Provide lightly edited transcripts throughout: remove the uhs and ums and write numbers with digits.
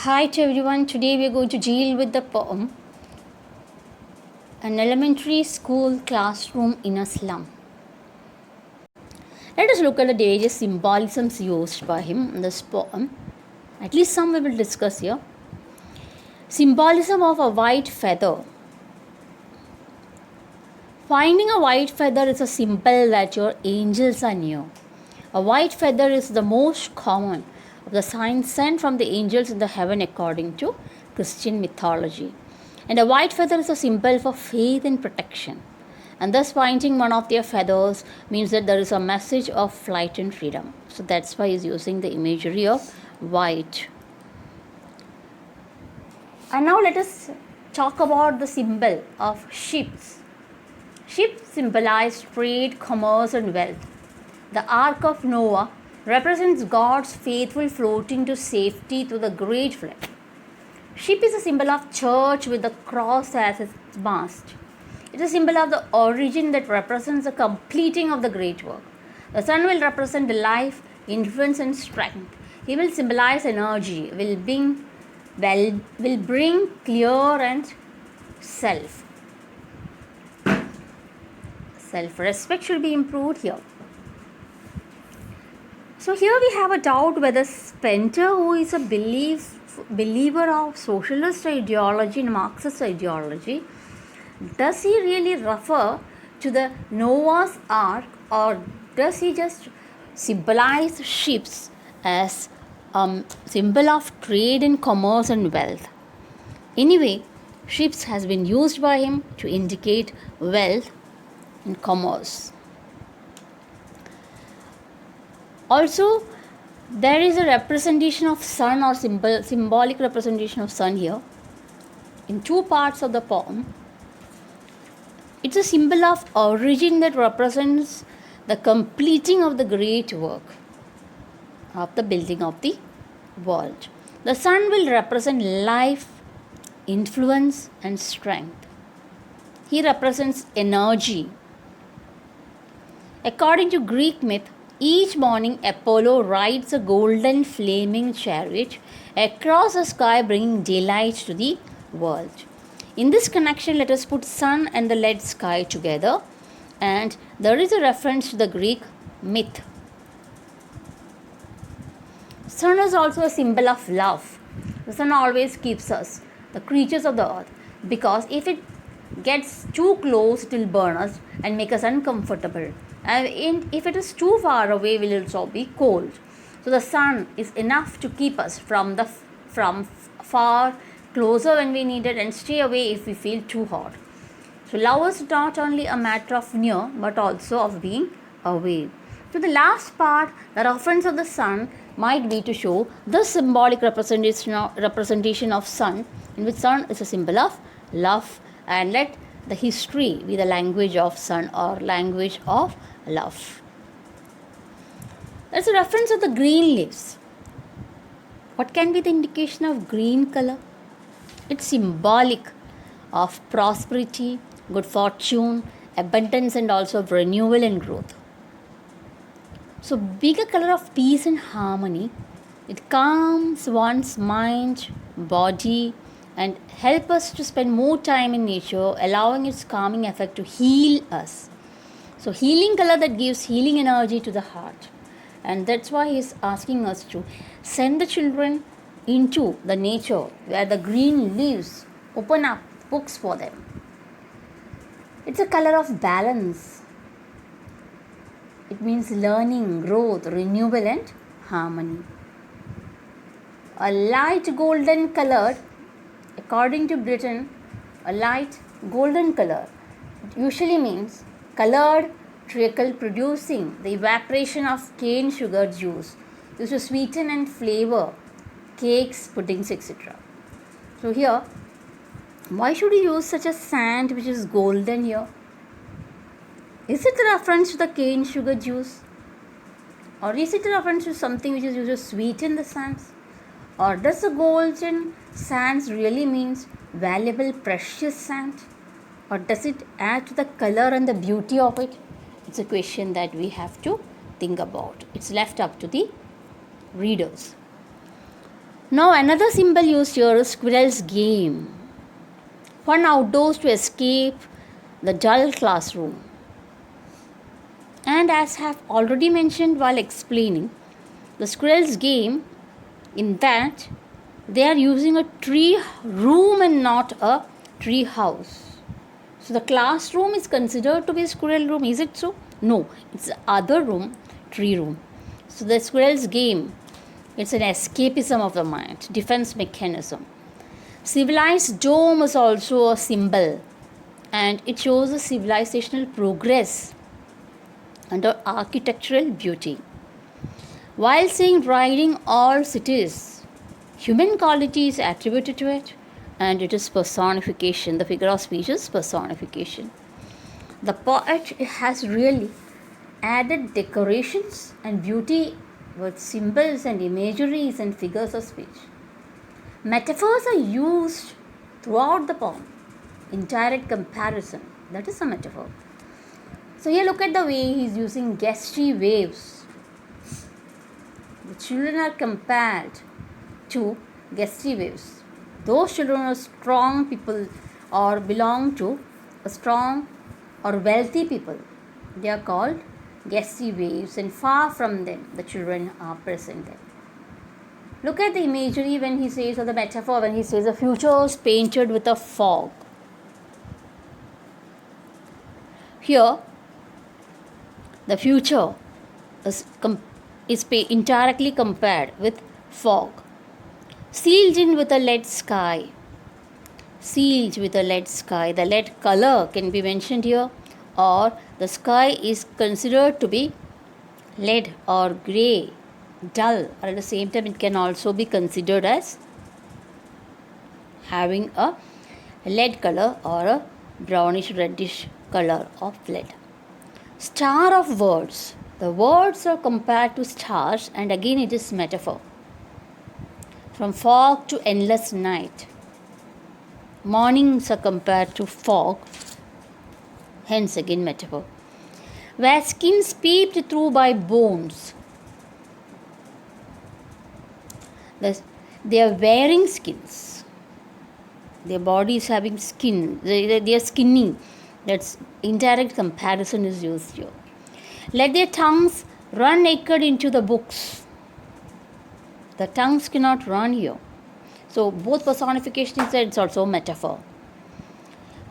Hi to everyone. Today we are going to deal with the poem An Elementary School Classroom in a Slum. Let us look at the various symbolisms used by him in this poem. At least some we will discuss here. Symbolism of a white feather. Finding a white feather is a symbol that your angels are near. A white feather is the most common of the signs sent from the angels in the heaven according to Christian mythology. And a white feather is a symbol for faith and protection. And thus finding one of their feathers means that there is a message of flight and freedom. So that's why he's using the imagery of white. And now let us talk about the symbol of ships. Ships symbolize trade, commerce, and wealth. The Ark of Noah represents God's faithful floating to safety through the great flood. Ship is a symbol of church with the cross as its mast. It is a symbol of the origin that represents the completing of the great work. The sun will represent life, influence, and strength. He will symbolize energy, will bring clear and self. Self-respect should be improved here. So here we have a doubt whether Spenter, who is a believer of socialist ideology and Marxist ideology, does he really refer to the Noah's Ark, or does he just symbolize ships as a symbol of trade and commerce and wealth? Anyway, ships has been used by him to indicate wealth and commerce. Also, there is a representation of sun or symbolic representation of sun here in two parts of the poem. It's a symbol of origin that represents the completing of the great work of the building of the world. The sun will represent life, influence, and strength. He represents energy. According to Greek myth, each morning Apollo rides a golden flaming chariot across the sky, bringing daylight to the world. In this connection, let us put sun and the lead sky together, and there is a reference to the Greek myth. Sun is also a symbol of love. The sun always keeps us, the creatures of the earth, because if it gets too close, it will burn us and make us uncomfortable. And if it is too far away, we will also be cold. So the sun is enough to keep us from far closer when we need it, and stay away if we feel too hot. So love is not only a matter of near, but also of being away. So the last part, the reference of the sun, might be to show the symbolic representation of sun, in which sun is a symbol of love, and let the history be the language of sun or language of love. There's a reference of the green leaves. What can be the indication of green color? It's symbolic of prosperity, good fortune, abundance, and also of renewal and growth. So being a color of peace and harmony, it calms one's mind, body, and help us to spend more time in nature, allowing its calming effect to heal us. So healing color that gives healing energy to the heart. And that's why he's asking us to send the children into the nature where the green leaves open up books for them. It's a color of balance. It means learning, growth, renewal, and harmony. A light golden color, according to Britain, a light golden color usually means colored treacle producing the evaporation of cane sugar juice used to sweeten and flavor cakes, puddings, etc. So here, why should you use such a sand which is golden here? Is it a reference to the cane sugar juice? Or is it a reference to something which is used to sweeten the sands? Or does the golden sands really means valuable, precious sand? Or does it add to the color and the beauty of it? It's a question that we have to think about. It's left up to the readers. Now another symbol used here is squirrel's game. Fun outdoors to escape the dull classroom. And as I have already mentioned while explaining, the squirrel's game, in that they are using a tree room and not a tree house. So the classroom is considered to be a squirrel room. Is it so? No, it's the other room, tree room. So the squirrel's game, it's an escapism of the mind, defense mechanism. Civilized dome is also a symbol, and it shows a civilizational progress under architectural beauty. While saying riding all cities, human quality is attributed to it, and it is personification. The figure of speech is personification. The poet has really added decorations and beauty with symbols and imageries and figures of speech. Metaphors are used throughout the poem. Indirect comparison, that is a metaphor. So here look at the way he is using gusty waves. The children are compared to gusty waves. Those children are strong people or belong to a strong or wealthy people. They are called gusty waves, and far from them the children are presented. Look at the imagery when he says, or the metaphor when he says, the future is painted with a fog. Here, the future is indirectly compared with fog. Sealed in with a lead sky. Sealed with a lead sky. The lead color can be mentioned here, or the sky is considered to be lead or grey, dull, or at the same time it can also be considered as having a lead color or a brownish reddish color of lead. Star of words. The words are compared to stars, and again it is metaphor. From fog to endless night. Mornings are compared to fog, hence again metaphor. Where skins peeped through by bones. They are wearing skins. Their body is having skin. They are skinny. That's indirect comparison is used here. Let their tongues run naked into the books. The tongues cannot run here. So both personification is there, it's also a metaphor.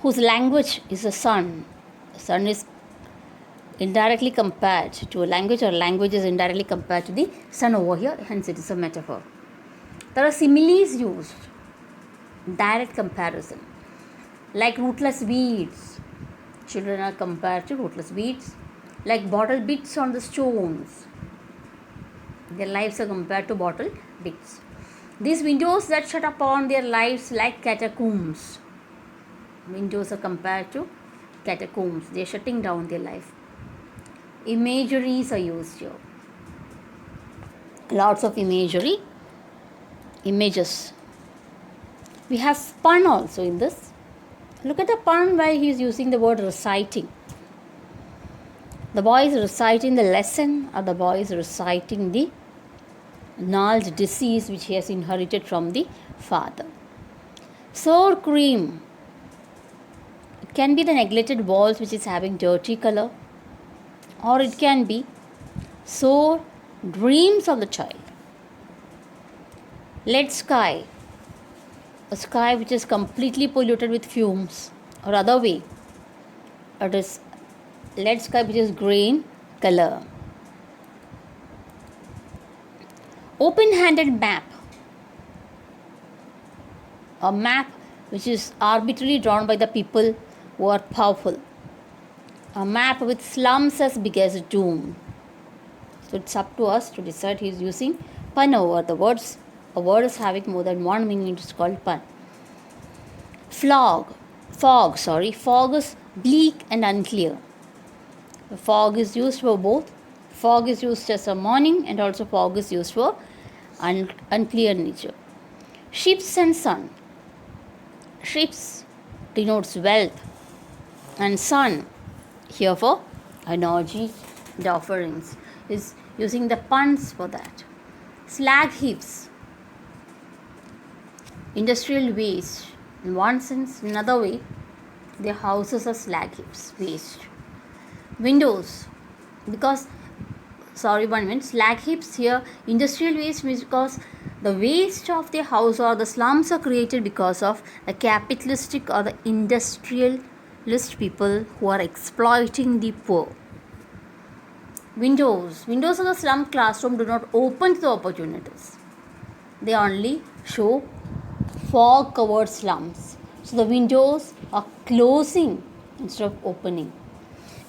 Whose language is the sun. The sun is indirectly compared to a language, or language is indirectly compared to the sun over here, hence it is a metaphor. There are similes used. Direct comparison. Like rootless weeds. Children are compared to rootless weeds. Like bottle bits on the stones. Their lives are compared to bottle bits. These windows that shut upon their lives like catacombs. Windows are compared to catacombs. They are shutting down their life. Imageries are used here. Lots of imagery. Images. We have pun also in this. Look at the pun while he is using the word reciting. The boy is reciting the lesson, or the boy is reciting the gnarled disease which he has inherited from the father. Sour cream. It can be the neglected walls which is having dirty color, or it can be sour dreams of the child. Lead sky. A sky which is completely polluted with fumes, or other way, it is lead sky which is grey in color. Open-handed map. A map which is arbitrarily drawn by the people who are powerful. A map with slums as big as a dome. So it's up to us to decide. He is using pun over the words. A word is having more than one meaning, it is called pun. Fog is bleak and unclear. The fog is used for both. Fog is used as a morning, and also fog is used for unclear nature. Ships and sun. Ships denotes wealth, and sun here for energy and offerings is using the puns for that. Slag heaps. industrial waste. In one sense, in another way, their houses are slag heaps, waste. Windows, because one minute, slag heaps here, industrial waste means because the waste of the house or the slums are created because of the capitalistic or the industrialist people who are exploiting the poor. Windows of the slum classroom do not open to the opportunities. They only show fog covered slums. So the windows are closing instead of opening.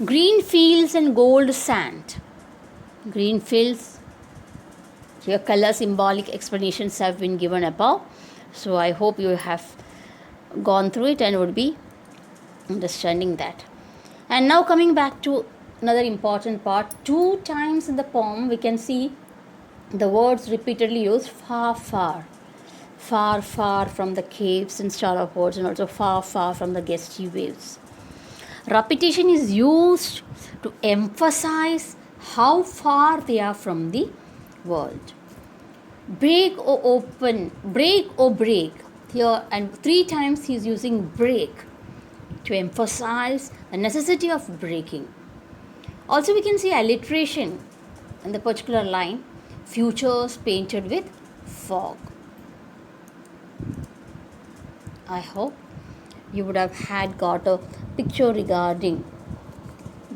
Green fields and gold sand. Green fields, here color symbolic explanations have been given above. So I hope you have gone through it and would be understanding that. And now coming back to another important part. 2 times in the poem we can see the words repeatedly used: far, far. Far, far from the caves and star words, and also far, far from the gusty waves. Repetition is used to emphasize how far they are from the world. Break or open, break or break. Here, and 3 times he is using break to emphasize the necessity of breaking. Also, we can see alliteration in the particular line: futures painted with fog. I hope you would have got a picture regarding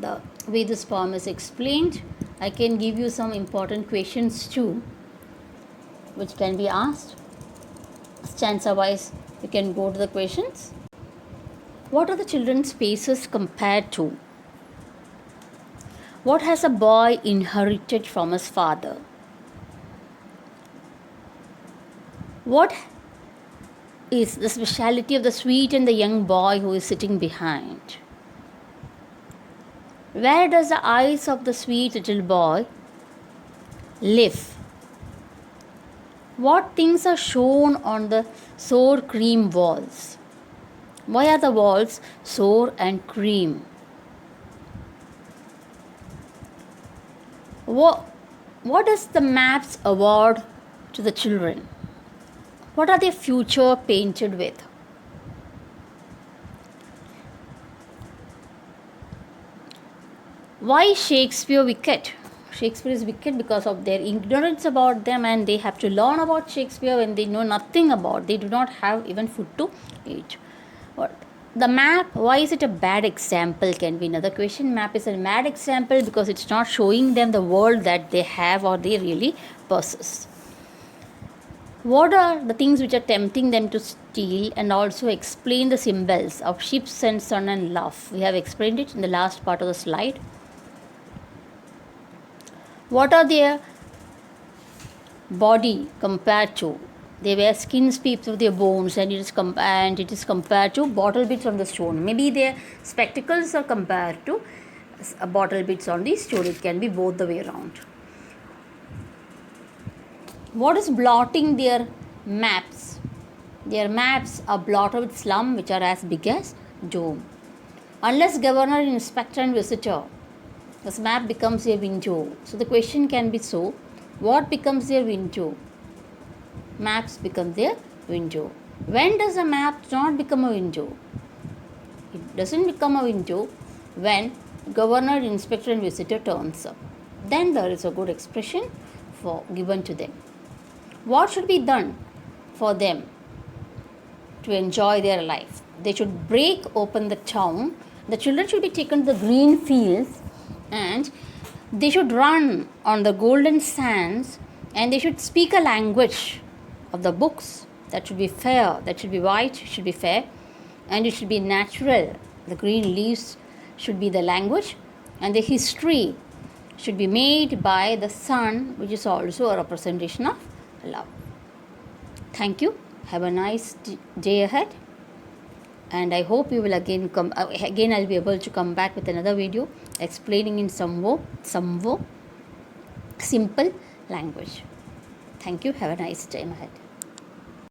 the way this poem is explained. I can give you some important questions too, which can be asked. Stanza wise, you can go to the questions. What are the children's spaces compared to? What has a boy inherited from his father? What is the speciality of the sweet and the young boy who is sitting behind? Where does the eyes of the sweet little boy live? What things are shown on the sour cream walls? Why are the walls sour and cream? What does the maps award to the children? What are their future painted with? Why is Shakespeare wicked? Shakespeare is wicked because of their ignorance about them, and they have to learn about Shakespeare when they know nothing about. They do not have even food to eat. The map, why is it a bad example? Can be another question. Map is a bad example because it's not showing them the world that they have or they really possess. What are the things which are tempting them to steal? And also explain the symbols of ships and sun and love. We have explained it in the last part of the slide. What are their body compared to? They wear skins peep through their bones, and it is compared to bottle bits on the stone. Maybe their spectacles are compared to bottle bits on the stone. It can be both the way around. What is blotting their maps? Their maps are blotted with slum which are as big as dome. Unless governor, inspector and visitor, this map becomes a window. So the question can be so: what becomes their window? Maps become their window. When does a map not become a window? It doesn't become a window when governor, inspector and visitor turns up. Then there is a good expression given to them. What should be done for them to enjoy their life? They should break open the town. The children should be taken to the green fields, and they should run on the golden sands, and they should speak a language of the books that should be fair, that should be white, should be fair, and it should be natural. The green leaves should be the language, and the history should be made by the sun, which is also a representation of love. Thank you. Have a nice day ahead, and I hope you will again I'll be able to come back with another video explaining in some more simple language. Thank you. Have a nice time ahead.